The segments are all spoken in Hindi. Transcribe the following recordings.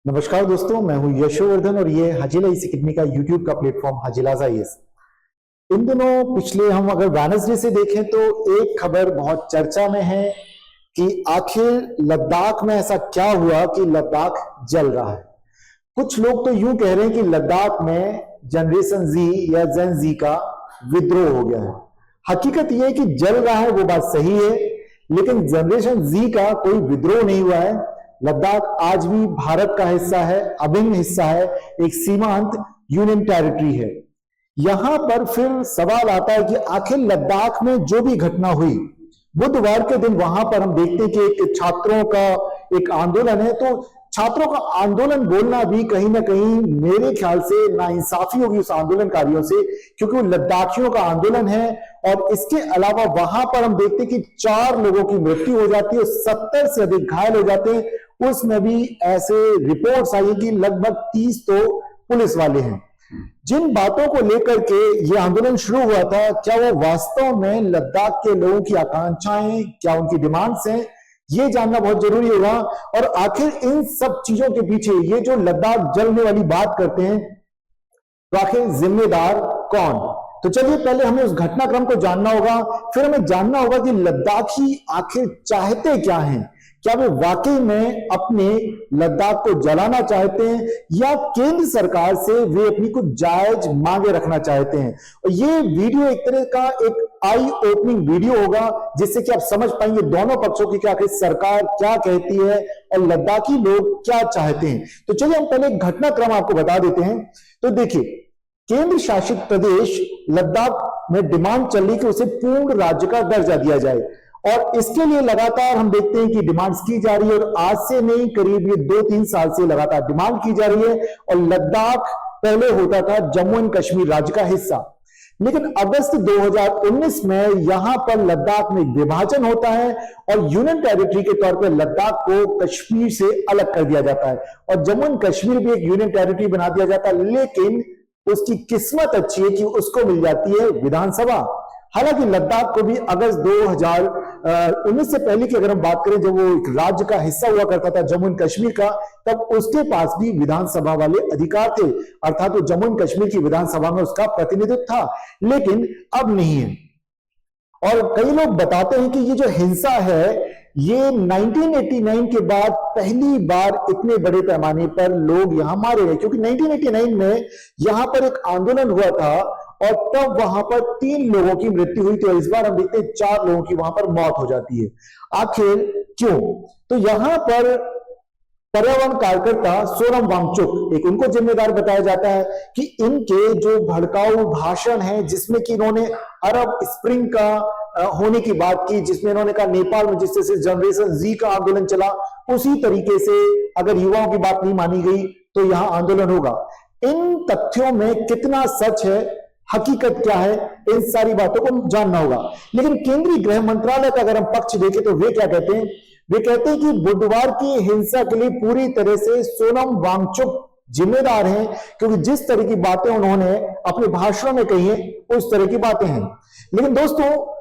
नमस्कार दोस्तों, मैं हूं यशोवर्धन और ये हाजिला अकेडमी का यूट्यूब का प्लेटफॉर्म हाजिलाजा IAS। इन दिनों पिछले हम अगर वेडनेसडे से देखें तो एक खबर बहुत चर्चा में है कि आखिर लद्दाख में ऐसा क्या हुआ कि लद्दाख जल रहा है। कुछ लोग तो यूं कह रहे हैं कि लद्दाख में जनरेशन जी या जेन जी का विद्रोह हो गया है। हकीकत यह है कि जल रहा है, वो बात सही है, लेकिन जनरेशन जी का कोई विद्रोह नहीं हुआ है। लद्दाख आज भी भारत का हिस्सा है, अभिन्न हिस्सा है, एक सीमांत यूनियन टेरिटरी है। यहां पर फिर सवाल आता है कि आखिर लद्दाख में जो भी घटना हुई, बुधवार के दिन वहां पर हम देखते हैं कि एक छात्रों का एक आंदोलन है, तो छात्रों का आंदोलन बोलना भी कहीं ना कहीं मेरे ख्याल से नाइंसाफी होगी उस आंदोलनकारियों से, क्योंकि वो लद्दाखियों का आंदोलन है। और इसके अलावा वहां पर हम देखते हैं कि 4 लोगों की मृत्यु हो जाती है, 70 से अधिक घायल हो जाते हैं। उसमें भी ऐसे रिपोर्ट्स आई कि लगभग 30 तो पुलिस वाले हैं। जिन बातों को लेकर के यह आंदोलन शुरू हुआ था, क्या वो वास्तव में लद्दाख के लोगों की आकांक्षाएं, क्या उनकी डिमांड्स हैं, ये जानना बहुत जरूरी होगा। और आखिर इन सब चीजों के पीछे ये जो लद्दाख जलने वाली बात करते हैं, तो आखिर जिम्मेदार कौन? तो चलिए पहले हमें उस घटनाक्रम को जानना होगा, फिर हमें जानना होगा कि लद्दाखी आखिर चाहते क्या हैं। क्या वे वाकई में अपने लद्दाख को जलाना चाहते हैं या केंद्र सरकार से वे अपनी कुछ जायज मांगे रखना चाहते हैं। और ये वीडियो एक तरह का एक आई ओपनिंग वीडियो होगा, जिससे कि आप समझ पाएंगे दोनों पक्षों की कि आखिर सरकार क्या कहती है और लद्दाखी लोग क्या चाहते हैं। तो चलिए हम पहले घटनाक्रम आपको बता देते हैं। तो देखिए, केंद्र शासित प्रदेश लद्दाख में डिमांड चल रही कि उसे पूर्ण राज्य का दर्जा दिया जाए, और इसके लिए लगातार हम देखते हैं कि डिमांड्स की जा रही है। और आज से नहीं, करीब ये 2-3 साल से लगातार डिमांड की जा रही है। और लद्दाख पहले होता था जम्मू एंड कश्मीर राज्य का हिस्सा, लेकिन अगस्त 2019 में यहां पर लद्दाख में विभाजन होता है और यूनियन टेरिटरी के तौर पर लद्दाख को कश्मीर से अलग कर दिया जाता है और जम्मू एंड कश्मीर भी एक यूनियन टेरिटरी बना दिया जाता है। लेकिन उसकी किस्मत अच्छी है कि उसको मिल जाती है विधानसभा। हालांकि लद्दाख को भी अगस्त 2019 से पहले की अगर हम बात करें, जब वो एक राज्य का हिस्सा हुआ करता था जम्मू एंड कश्मीर का, तब उसके पास भी विधानसभा वाले अधिकार थे, अर्थात वो जम्मू एंड कश्मीर की विधानसभा में उसका प्रतिनिधित्व था। लेकिन अब नहीं है। और कई लोग बताते हैं कि ये जो हिंसा है, ये 1989 के बाद पहली बार इतने बड़े पैमाने पर लोग यहां मारे गए, क्योंकि 1989 में यहां पर एक आंदोलन हुआ था और तब वहां पर 3 लोगों की मृत्यु हुई थी। इस बार हम देखते हैं 4 लोगों की वहां पर मौत हो जाती है। आखिर क्यों? तो यहां पर पर्यावरण कार्यकर्ता सोनम वांगचुक, एक उनको जिम्मेदार बताया जाता है कि इनके जो भड़काऊ भाषण है, जिसमें कि इन्होंने अरब स्प्रिंग का होने की बात की, जिसमें इन्होंने कहा नेपाल में जिस तरह से जनरेशन जी का आंदोलन चला, उसी तरीके से अगर युवाओं की बात नहीं मानी गई तो यहां आंदोलन होगा। इन तथ्यों में कितना सच है, हकीकत क्या है, इन सारी बातों को जानना होगा। लेकिन केंद्रीय गृह मंत्रालय का अगर हम पक्ष देखें तो वे क्या कहते हैं? वे कहते हैं कि बुधवार की हिंसा के लिए पूरी तरह से सोनम वांगचुक जिम्मेदार हैं, क्योंकि जिस तरह की बातें उन्होंने अपने भाषणों में कही है, उस तरह की बातें हैं। लेकिन दोस्तों,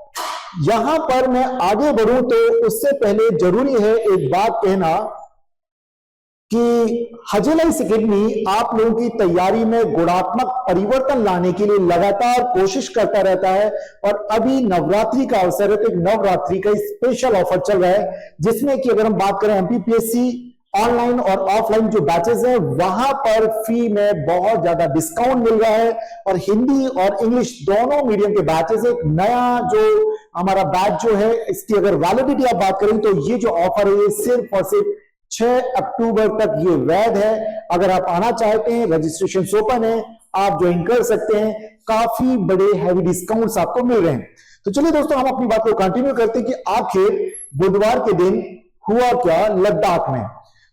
यहां पर मैं आगे बढ़ूं तो उससे पहले जरूरी है एक बात कहना कि हाजिला अकेडमी आप लोगों की तैयारी में गुणात्मक परिवर्तन लाने के लिए लगातार कोशिश करता रहता है। और अभी नवरात्रि का अवसर है, तो एक नवरात्रि का स्पेशल ऑफर चल रहा है, जिसमें कि अगर हम बात करें MPPSC ऑनलाइन और ऑफलाइन जो बैचेस हैं, वहां पर फी में बहुत ज्यादा डिस्काउंट मिल रहा है। और हिंदी और इंग्लिश दोनों मीडियम के बैचेस, एक नया जो हमारा बैच जो है, इसकी अगर वैलिडिटी आप बात करें तो ये जो ऑफर है, ये सिर्फ और सिर्फ 6 अक्टूबर तक ये वैध है। अगर आप आना चाहते हैं, रजिस्ट्रेशन ओपन है, आप ज्वाइन कर सकते हैं। काफी बड़े हैवी डिस्काउंट्स आपको मिल रहे हैं। तो चलिए दोस्तों, हम अपनी बात को कंटिन्यू करते हैं कि आखिर बुधवार के दिन हुआ क्या लद्दाख में।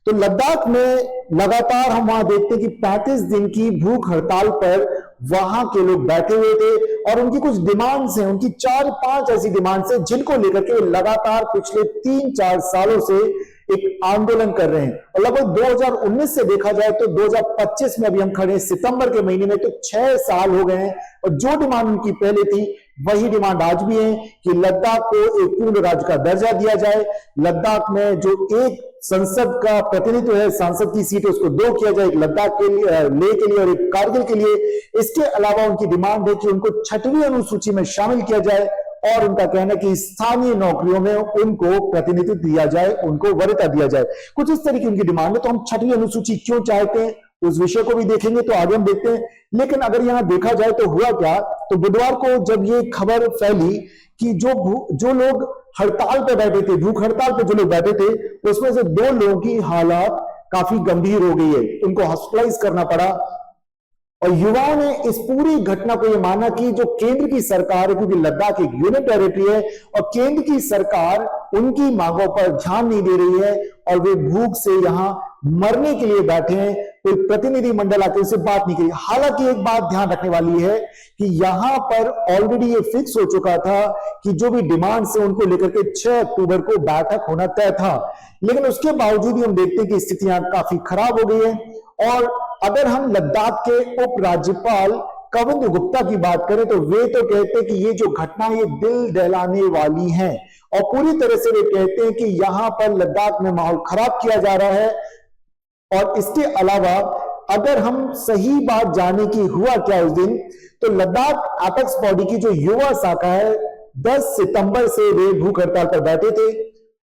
तो लद्दाख में लगातार हम वहां देखते हैं कि 35 दिन की भूख हड़ताल पर वहां के लोग बैठे हुए थे और उनकी कुछ डिमांड्स हैं, उनकी 4-5 ऐसी डिमांड्स हैं जिनको लेकर के लगातार पिछले 3-4 सालों से एक आंदोलन कर रहे हैं। और लगभग 2019 से देखा जाए तो 2025 में अभी हम खड़े हैं सितंबर के महीने में, तो 6 साल हो गए हैं। और जो डिमांड उनकी पहले थी, वही डिमांड आज भी है कि लद्दाख को एक पूर्ण राज्य का दर्जा दिया जाए, लद्दाख में जो एक संसद का प्रतिनिधित्व है, सांसद की सीट है, उसको 2 किया जाए, एक लद्दाख के लिए, लेह के लिए और एक कारगिल के लिए। इसके अलावा उनकी डिमांड है कि उनको 6वीं अनुसूची में शामिल किया जाए और उनका कहना है कि स्थानीय नौकरियों में उनको प्रतिनिधित्व दिया जाए, उनको वरीयता दिया जाए। कुछ इस तरह की उनकी डिमांड है। तो हम 6वीं अनुसूची क्यों चाहते हैं उस विषय को भी देखेंगे, तो आगे हम देखते हैं। लेकिन अगर यहां देखा जाए तो हुआ क्या, तो बुधवार को जब ये खबर फैली कि जो लोग हड़ताल पे बैठे थे, भूख हड़ताल पे जो लोग बैठे थे, उसमें से 2 लोगों की हालत काफी गंभीर हो गई है, उनको हॉस्पिटलाइज करना पड़ा। और युवाओं ने इस पूरी घटना को यह माना कि जो केंद्र की सरकार है, क्योंकि लद्दाख एक यूनियन टेरिटरी है और केंद्र की सरकार उनकी मांगों पर ध्यान नहीं दे रही है और वे भूख से यहां मरने के लिए बैठे हैं, कोई प्रतिनिधि मंडल आके उनसे बात नहीं करी। हालांकि एक बात ध्यान रखने वाली है कि यहां पर ऑलरेडी ये फिक्स हो चुका था कि जो भी डिमांड्स है उनको लेकर के 6 अक्टूबर को बैठक होना तय था, लेकिन उसके बावजूद भी हम देखते हैं कि स्थितियां काफी खराब हो गई है। और अगर हम लद्दाख के उपराज्यपाल कविंद्र गुप्ता की बात करें तो वे तो कहते हैं कि ये जो घटना ये दिल दहलाने वाली है और पूरी तरह से वे कहते हैं कि यहां पर लद्दाख में माहौल खराब किया जा रहा है। और इसके अलावा अगर हम सही बात जाने की हुआ क्या उस दिन, तो लद्दाख एपेक्स बॉडी की जो युवा शाखा है 10 सितंबर से वे भूख हड़ताल पर बैठे थे।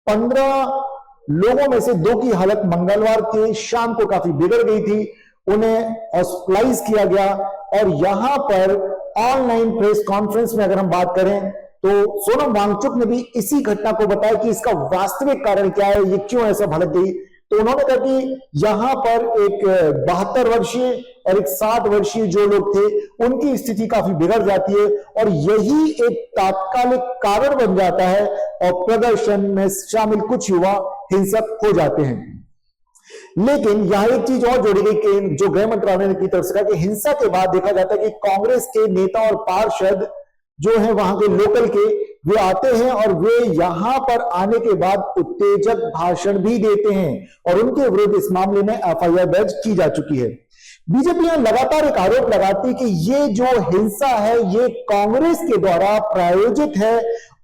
15 लोगों में से 2 की हालत मंगलवार के शाम को काफी बिगड़ गई थी, उन्हें हॉस्पिटलाइज किया गया। और यहां पर ऑनलाइन प्रेस कॉन्फ्रेंस में अगर हम बात करें तो सोनम वांगचुक ने भी इसी घटना को बताया कि इसका वास्तविक कारण क्या है, ये क्यों ऐसा भड़क गई। तो उन्होंने कहा कि यहां पर एक 72 वर्षीय और एक 60 वर्षीय जो लोग थे उनकी स्थिति काफी बिगड़ जाती है और यही एक तात्कालिक कारण बन जाता है और प्रदर्शन में शामिल कुछ युवा हिंसक हो जाते हैं। लेकिन यहां एक चीज और जोड़ी गई कि जो गृह मंत्रालय की तरफ से कहा कि हिंसा के बाद देखा जाता है कि कांग्रेस के नेता और पार्षद जो है वहां के लोकल के, वे आते हैं और वे यहां पर आने के बाद उत्तेजक भाषण भी देते हैं और उनके विरुद्ध इस मामले में एफआईआर दर्ज की जा चुकी है। बीजेपी यहां लगातार एक आरोप लगाती है कि ये जो हिंसा है ये कांग्रेस के द्वारा प्रायोजित है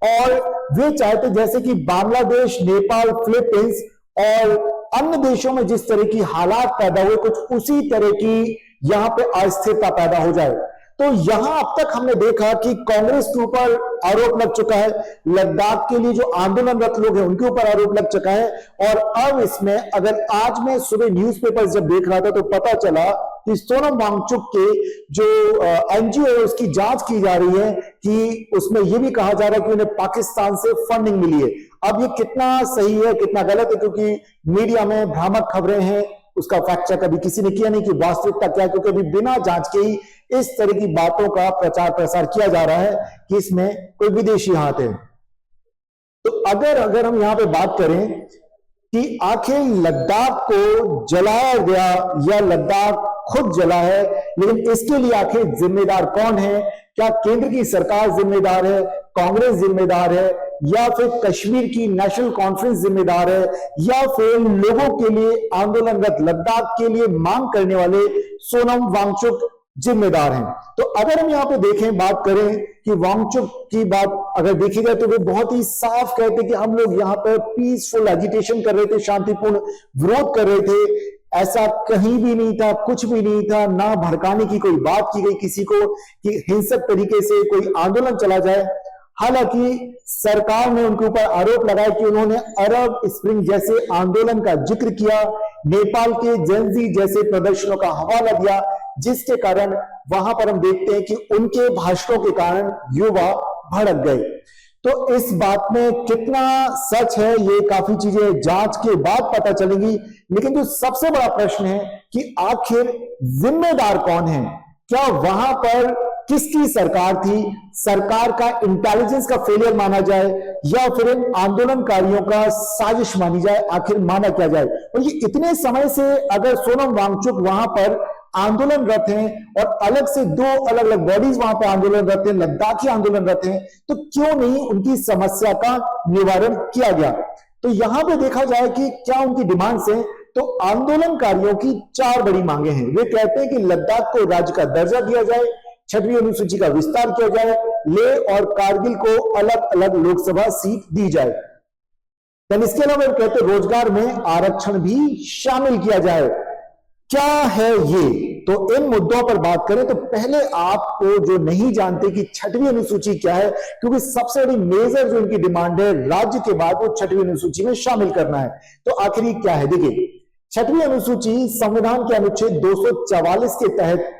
और वे चाहते जैसे कि बांग्लादेश, नेपाल, फिलीपींस और अन्य देशों में जिस तरह की हालात पैदा हुए कुछ उसी तरह की यहां पे अस्थिरता पैदा हो जाए। तो यहां अब तक हमने देखा कि कांग्रेस के ऊपर आरोप लग चुका है, लद्दाख के लिए जो आंदोलनरत लोग हैं उनके ऊपर आरोप लग चुका है। और अब इसमें अगर आज मैं सुबह न्यूज़पेपर जब देख रहा था तो पता चला कि सोनम वांगचुक के जो एनजीओ है उसकी जांच की जा रही है कि उसमें यह भी कहा जा रहा है कि उन्हें पाकिस्तान से फंडिंग मिली है। अब ये कितना सही है कितना गलत है, क्योंकि मीडिया में भ्रामक खबरें हैं, उसका फैक्ट चेक अभी किसी ने किया नहीं कि वास्तविकता क्या है, क्योंकि अभी बिना जांच के ही इस तरह की बातों का प्रचार प्रसार किया जा रहा है कि इसमें कोई विदेशी हाथ है। तो अगर हम यहां पे बात करें कि आखिर लद्दाख को जलाया गया या लद्दाख खुद जला है, लेकिन इसके लिए आखिर जिम्मेदार कौन है? क्या केंद्र की सरकार जिम्मेदार है, कांग्रेस जिम्मेदार है, या फिर कश्मीर की नेशनल कॉन्फ्रेंस जिम्मेदार है, या फिर लोगों के लिए आंदोलनरत लद्दाख के लिए मांग करने वाले सोनम वांगचुक जिम्मेदार हैं? तो अगर हम यहां पे देखें, बात करें कि वांगचुक की बात अगर देखी जाए तो वे बहुत ही साफ कहते कि हम लोग यहां पर पीसफुल एजिटेशन कर रहे थे, शांतिपूर्ण विरोध कर रहे थे, ऐसा कहीं भी नहीं था, कुछ भी नहीं था, ना भड़काने की कोई बात की गई किसी को कि हिंसक तरीके से कोई आंदोलन चला जाए। हालांकि सरकार ने उनके ऊपर आरोप लगाया कि उन्होंने अरब स्प्रिंग जैसे आंदोलन का जिक्र किया, नेपाल के जेनजी जैसे प्रदर्शनों का हवाला दिया, जिसके कारण वहां पर हम देखते हैं कि उनके भाषणों के कारण युवा भड़क गए। तो इस बात में कितना सच है ये काफी चीजें जांच के बाद पता चलेंगी, लेकिन जो सबसे बड़ा प्रश्न है कि आखिर जिम्मेदार कौन है? क्या वहां पर किसकी सरकार थी? सरकार का इंटेलिजेंस का फेलियर माना जाए या फिर इन आंदोलनकारियों का साजिश मानी जाए? आखिर माना क्या जाए? और ये इतने समय से अगर सोनम वांगचुक वहां पर आंदोलनरत हैं और अलग से 2 अलग अलग बॉडीज वहां पर आंदोलनरत हैं, लद्दाखी आंदोलनरत हैं, तो क्यों नहीं उनकी समस्या का निवारण किया गया? तो यहां पे देखा जाए कि क्या उनकी डिमांड्स हैं, तो आंदोलनकारियों की 4 बड़ी मांगे हैं। वे कहते हैं कि लद्दाख को राज्य का दर्जा दिया जाए, छठवीं अनुसूची का विस्तार किया जाए, लेह और कारगिल को अलग अलग लोकसभा सीट दी जाए। इसके अलावा कहते रोजगार में आरक्षण भी शामिल किया जाए। क्या है ये? तो इन मुद्दों पर बात करें तो पहले आपको जो नहीं जानते कि छठवीं अनुसूची क्या है, क्योंकि सबसे बड़ी मेजर जो इनकी डिमांड है राज्य के बाद वो छठवीं अनुसूची में शामिल करना है। तो आखिर ये क्या है? देखिए, छठवीं अनुसूची संविधान के अनुच्छेद 244 के तहत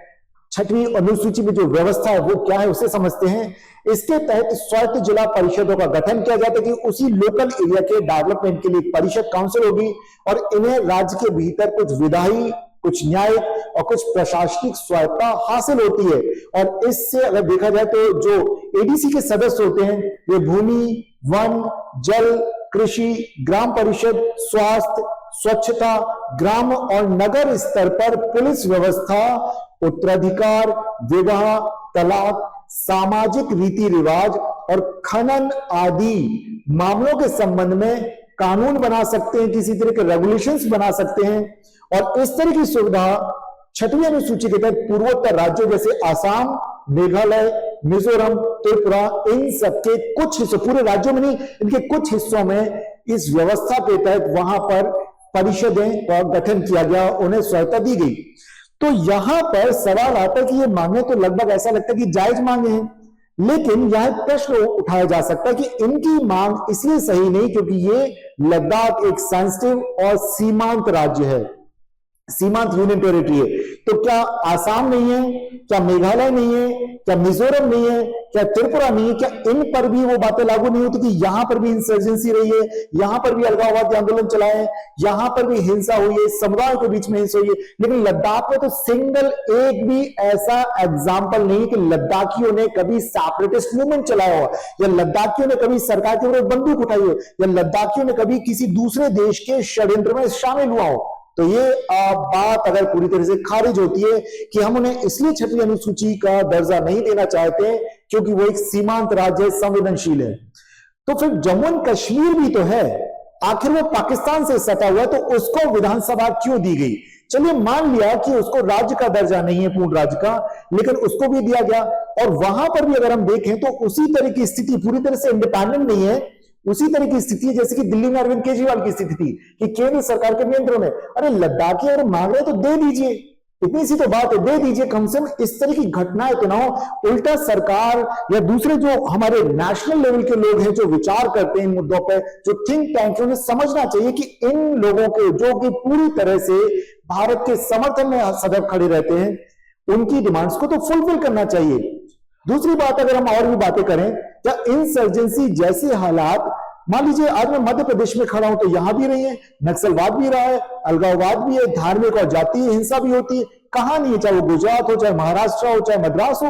छठवीं अनुसूची में जो व्यवस्था है वो क्या है उसे समझते हैं। इसके तहत स्वायत्त जिला परिषदों का गठन किया जाता है कि उसी लोकल एरिया के डेवलपमेंट के लिए परिषद काउंसिल होगी और इन्हें राज्य के भीतर कुछ विधायी, कुछ न्यायिक और कुछ प्रशासनिक स्वायत्ता हासिल होती है। और इससे अगर देखा जाए तो जो एडीसी के सदस्य होते हैं ये भूमि, वन, जल, कृषि, ग्राम परिषद, स्वास्थ्य, स्वच्छता, ग्राम और नगर स्तर पर पुलिस व्यवस्था, उत्तराधिकार, विवाह, तलाक, सामाजिक रीति रिवाज और खनन आदि मामलों के संबंध में कानून बना सकते हैं, किसी तरह के रेगुलेशंस बना सकते हैं। और इस तरह की सुविधा छठवीं अनुसूची के तहत पूर्वोत्तर राज्यों जैसे आसाम, मेघालय, मिजोरम, त्रिपुरा, इन सबके कुछ हिस्सों, पूरे राज्यों में नहीं, इनके कुछ हिस्सों में इस व्यवस्था के तहत वहां पर परिषदें का गठन किया गया, उन्हें स्वायत्ता दी गई। तो यहां पर सवाल आता है कि ये मांगे तो लगभग ऐसा लगता है कि जायज मांगे हैं, लेकिन यह प्रश्न उठाया जा सकता है कि इनकी मांग इसलिए सही नहीं क्योंकि ये लद्दाख एक सेंसिटिव और सीमांत राज्य है, सीमांत यूनियन टेरिटरी है। तो क्या आसाम नहीं है, क्या मेघालय नहीं है, क्या मिजोरम नहीं है, क्या त्रिपुरा नहीं है, क्या इन पर भी वो बातें लागू नहीं होती कि यहां पर भी इंसर्जेंसी रही है, यहां पर भी अलगाववादी आंदोलन चलाए, यहां पर भी हिंसा हुई है, समुदायों के बीच में हिंसा हुई है। लेकिन लद्दाख में तो सिंगल एक भी ऐसा एग्जाम्पल नहीं कि लद्दाखियों ने कभी सेपरेटिस्ट मूवमेंट चलाया हो, या लद्दाखियों ने कभी सरकार के विरुद्ध बंदूक उठाई हो, या लद्दाखियों ने कभी किसी दूसरे देश के षड्यंत्र में शामिल हुआ हो। तो ये बात अगर पूरी तरह से खारिज होती है कि हम उन्हें इसलिए छठवीं अनुसूची का दर्जा नहीं देना चाहते क्योंकि वो एक सीमांत राज्य, संवेदनशील है। तो फिर जम्मू एंड कश्मीर भी तो है, आखिर वो पाकिस्तान से सटा हुआ है, तो उसको विधानसभा क्यों दी गई? चलिए मान लिया कि उसको राज्य का दर्जा नहीं है, पूर्ण राज्य का, लेकिन उसको भी दिया गया। और वहां पर भी अगर हम देखें तो उसी तरह की स्थिति, पूरी तरह से इंडिपेंडेंट नहीं है, उसी तरह की स्थिति है जैसे कि दिल्ली में अरविंद केजरीवाल की स्थिति थी कि केंद्र सरकार के नियंत्रण में। अरे लद्दाखी अगर मांग रहे तो दे दीजिए, इतनी सी तो बात है, दे दीजिए। कम से कम इस तरह की घटनाएं तो ना हो। उल्टा सरकार या दूसरे जो हमारे नेशनल लेवल के लोग हैं जो विचार करते हैं इन मुद्दों पर, जो थिंक टैंक, उन्हें समझना चाहिए कि इन लोगों के जो कि पूरी तरह से भारत के समर्थन में सदैव खड़े रहते हैं, उनकी डिमांड्स को तो फुलफिल करना चाहिए। दूसरी बात, अगर हम और भी बातें करें, क्या इंसर्जेंसी जैसे हालात, मान लीजिए आज मैं मध्य प्रदेश में खड़ा हूं तो यहां भी रही है, नक्सलवाद भी रहा है, अलगाववाद भी है, धार्मिक और जातीय हिंसा भी होती है, कहां नहीं है, चाहे वो गुजरात हो, चाहे महाराष्ट्र हो, चाहे मद्रास हो,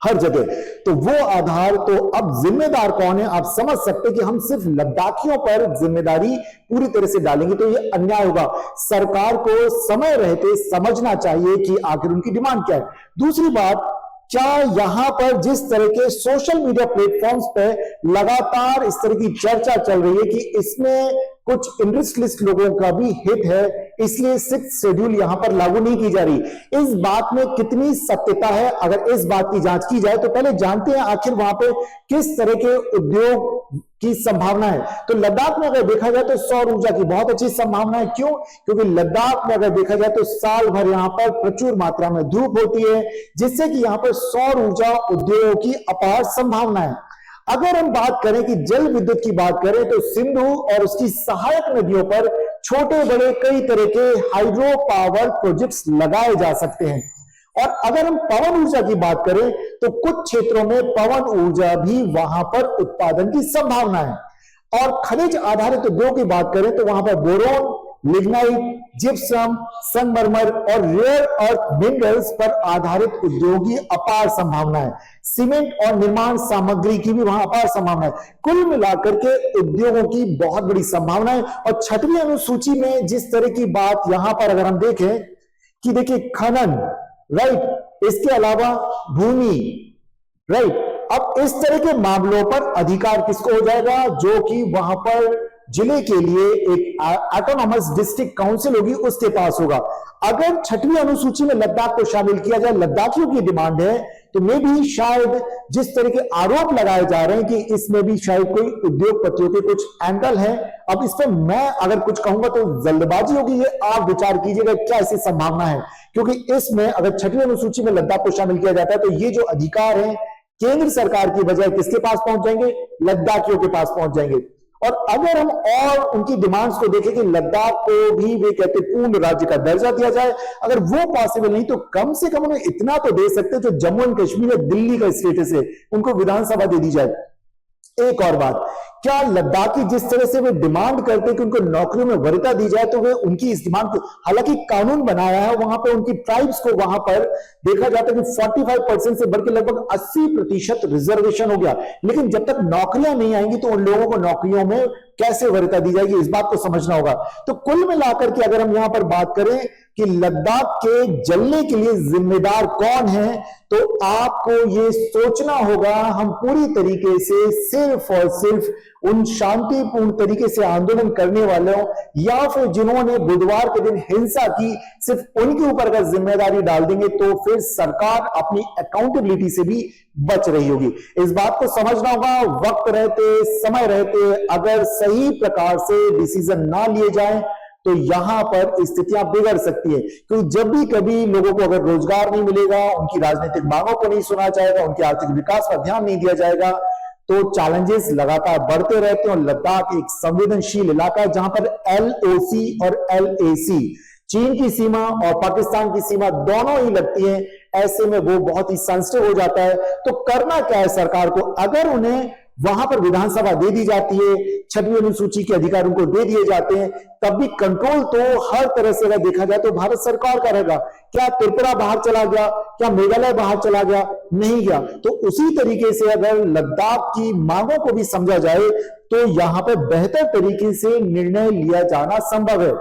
हर जगह। तो वो आधार, तो अब जिम्मेदार कौन है? आप समझ सकते कि हम सिर्फ लद्दाखियों पर जिम्मेदारी पूरी तरह से डालेंगे तो ये अन्याय होगा। सरकार को समय रहते समझना चाहिए कि आखिर उनकी डिमांड क्या है। दूसरी बात, क्या यहां पर जिस तरह के सोशल मीडिया प्लेटफॉर्म्स पे लगातार इस तरह की चर्चा चल रही है कि इसमें कुछ इंटरेस्ट लिस्ट लोगों का भी हित है, इसलिए 6th शेड्यूल यहां पर लागू नहीं की जा रही, इस बात में कितनी सत्यता है? अगर इस बात की जांच की जाए तो पहले जानते हैं आखिर वहां पे किस तरह के उद्योग की संभावना है। तो लद्दाख में अगर देखा जाए तो सौर ऊर्जा की बहुत अच्छी संभावना है। क्यों? क्योंकि लद्दाख में अगर देखा जाए तो साल भर यहां पर प्रचुर मात्रा में धूप होती है, जिससे कि यहां पर सौर ऊर्जा उद्योगों की अपार संभावना है। अगर हम बात करें कि जल विद्युत की बात करें तो सिंधु और उसकी सहायक नदियों पर छोटे बड़े कई तरह के हाइड्रो पावर प्रोजेक्ट्स लगाए जा सकते हैं। और अगर हम पवन ऊर्जा की बात करें तो कुछ क्षेत्रों में पवन ऊर्जा भी वहां पर उत्पादन की संभावना है। और खनिज आधारित उद्योग की बात करें तो वहां पर बोरोन, लिग्नाइट, जिप्सम, संगमरमर और रेयर अर्थ मिनरल्स पर आधारित उद्योग की अपार संभावना है। सीमेंट और निर्माण सामग्री की भी वहां अपार संभावना है। कुल मिलाकर के उद्योगों की बहुत बड़ी संभावना है। और छठवीं अनुसूची में जिस तरह की बात यहां पर अगर हम देखें कि देखिए खनन, राइट, इसके अलावा भूमि, राइट, अब इस तरह के मामलों पर अधिकार किसको हो जाएगा? जो कि वहां पर जिले के लिए एक ऑटोनॉमस डिस्ट्रिक्ट काउंसिल होगी, उसके पास होगा। अगर 6वीं अनुसूची में लद्दाख को शामिल किया जाए, लद्दाखियों की डिमांड है, तो मे भी शायद जिस तरह के आरोप लगाए जा रहे हैं कि इसमें भी शायद कोई उद्योगपतियों के कुछ एंगल है। अब इस पर मैं अगर कुछ कहूंगा तो जल्दबाजी होगी, ये आप विचार कीजिएगा क्या ऐसी संभावना है, क्योंकि इसमें अगर 6वीं अनुसूची में लद्दाख को शामिल किया जाता है तो ये जो अधिकार है केंद्र सरकार की बजाय किसके पास पहुंच जाएंगे, लद्दाखियों के पास पहुंच जाएंगे। और अगर हम और उनकी डिमांड्स को देखें कि लद्दाख को भी वे कहते पूर्ण राज्य का दर्जा दिया जाए, अगर वो पॉसिबल नहीं तो कम से कम उन्हें इतना तो दे सकते जो जम्मू एंड कश्मीर या दिल्ली का स्टेटस है, उनको विधानसभा दे दी जाए। एक और बात, क्या लद्दाखी जिस तरह से वे डिमांड करते हैं कि उनको नौकरियों में वरीयता दी जाए, तो वे उनकी इस डिमांड को, हालांकि कानून बनाया है वहां पर उनकी ट्राइब्स को वहां पर देखा जाता है कि 45% से बढ़कर लगभग 80% रिजर्वेशन हो गया, लेकिन जब तक नौकरियां नहीं आएंगी तो उन लोगों को नौकरियों में कैसे वरीयता दी जाएगी, इस बात को समझना होगा। तो कुल मिलाकर के अगर हम यहां पर बात करें कि लद्दाख के जलने के लिए जिम्मेदार कौन है, तो आपको ये सोचना होगा हम पूरी तरीके से सिर्फ और सिर्फ उन शांतिपूर्ण तरीके से आंदोलन करने वालों या फिर जिन्होंने बुधवार के दिन हिंसा की, सिर्फ उनके ऊपर अगर जिम्मेदारी डाल देंगे तो फिर सरकार अपनी अकाउंटेबिलिटी से भी बच रही होगी। इस बात को समझना होगा, वक्त रहते समय रहते अगर सही प्रकार से डिसीजन ना लिए जाएं तो यहां पर स्थितियां बिगड़ सकती है, क्योंकि जब भी कभी लोगों को अगर रोजगार नहीं मिलेगा, उनकी राजनीतिक मांगों को नहीं सुना जाएगा, उनके आर्थिक विकास पर ध्यान नहीं दिया जाएगा, तो चैलेंजेस लगातार बढ़ते रहते हैं। और लद्दाख एक संवेदनशील इलाका है जहां पर LOC और LAC चीन की सीमा और पाकिस्तान की सीमा दोनों ही लगती है, ऐसे में वो बहुत ही सेंसिटिव हो जाता है। तो करना क्या है सरकार को, अगर उन्हें वहां पर विधानसभा दे दी जाती है, 6वीं अनुसूची के अधिकार उनको दे दिए जाते हैं, तब भी कंट्रोल तो हर तरह से अगर देखा जाए तो भारत सरकार का रहेगा। क्या त्रिपुरा बाहर चला गया, क्या मेघालय बाहर चला गया, नहीं गया। तो उसी तरीके से अगर लद्दाख की मांगों को भी समझा जाए तो यहां पर बेहतर तरीके से निर्णय लिया जाना संभव है।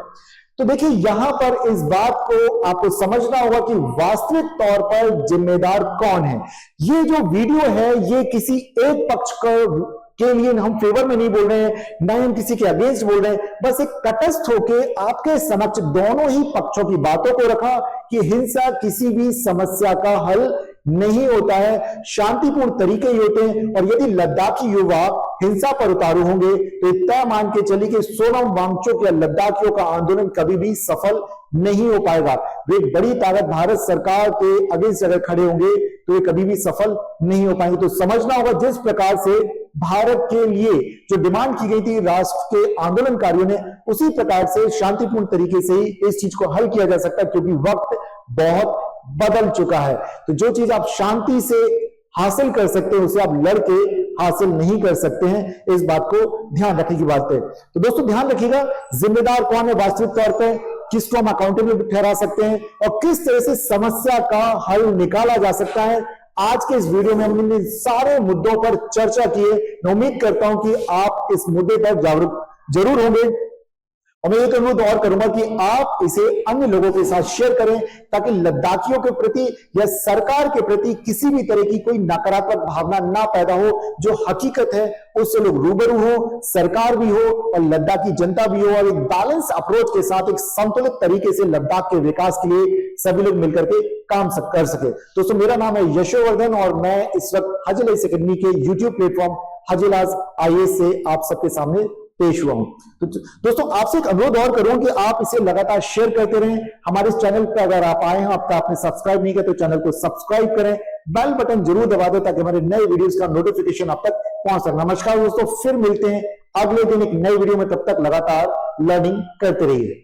तो देखिए यहां पर इस बात को आपको समझना होगा कि वास्तविक तौर पर जिम्मेदार कौन है। ये जो वीडियो है ये किसी एक पक्ष के लिए हम फेवर में नहीं बोल रहे हैं, ना हम किसी के अगेंस्ट बोल रहे हैं, बस एक तटस्थ होके आपके समक्ष दोनों ही पक्षों की बातों को रखा कि हिंसा किसी भी समस्या का हल नहीं होता है, शांतिपूर्ण तरीके ही होते हैं। और यदि लद्दाखी युवा हिंसा पर उतारू होंगे तो तय मान के चलिए कि सोनम वांगचुक या लद्दाखियों का आंदोलन कभी भी सफल नहीं हो पाएगा। वे बड़ी ताकत भारत सरकार के अगेंस्ट अगर खड़े होंगे तो वे कभी भी सफल नहीं हो पाएंगे। तो समझना होगा जिस प्रकार से भारत के लिए जो डिमांड की गई थी राष्ट्र के आंदोलनकारियों ने, उसी प्रकार से शांतिपूर्ण तरीके से ही इस चीज को हल किया जा सकता है, क्योंकि वक्त बहुत बदल चुका है। तो जो चीज आप शांति से हासिल कर सकते हैं उसे आप लड़के हासिल नहीं कर सकते हैं। इस बात को ध्यान रखने की बात है। तो दोस्तों ध्यान रखिएगा, जिम्मेदार कौन है वास्तविक तौर पर, किसको हम अकाउंटेबल ठहरा सकते हैं और किस तरह से समस्या का हल निकाला जा सकता है। आज के इस वीडियो में हमने सारे मुद्दों पर चर्चा की है। मैं उम्मीद करता हूं कि आप इस मुद्दे पर जागरूक जरूर होंगे और मैं एक अनुरोध और करूंगा कि आप इसे अन्य लोगों के साथ शेयर करें, ताकि लद्दाखियों के प्रति या सरकार के प्रति किसी भी तरह की कोई नकारात्मक भावना ना पैदा हो। जो हकीकत है उससे लोग रूबरू हो, सरकार भी हो और लद्दाख की जनता भी हो, और एक बैलेंस अप्रोच के साथ एक संतुलित तरीके से लद्दाख के विकास के लिए सभी लोग मिलकर के काम कर सके। दोस्तों मेरा नाम है यशोवर्धन और मैं इस वक्त हाजिल आईएएस अकेडमी के यूट्यूब प्लेटफॉर्म हाजिल आईएएस से आप सबके सामने पेश हुआ हूं। तो दोस्तों आपसे एक अनुरोध और करूं कि आप इसे लगातार शेयर करते रहें। हमारे इस चैनल पर अगर आप आए हैं, आपने सब्सक्राइब नहीं किया तो चैनल को सब्सक्राइब करें, बेल बटन जरूर दबा दें ताकि हमारे नए वीडियोस का नोटिफिकेशन आप तक पहुंच सके। नमस्कार दोस्तों, फिर मिलते हैं अगले दिन एक नई वीडियो में, तब तक लगातार लर्निंग करते रहिए।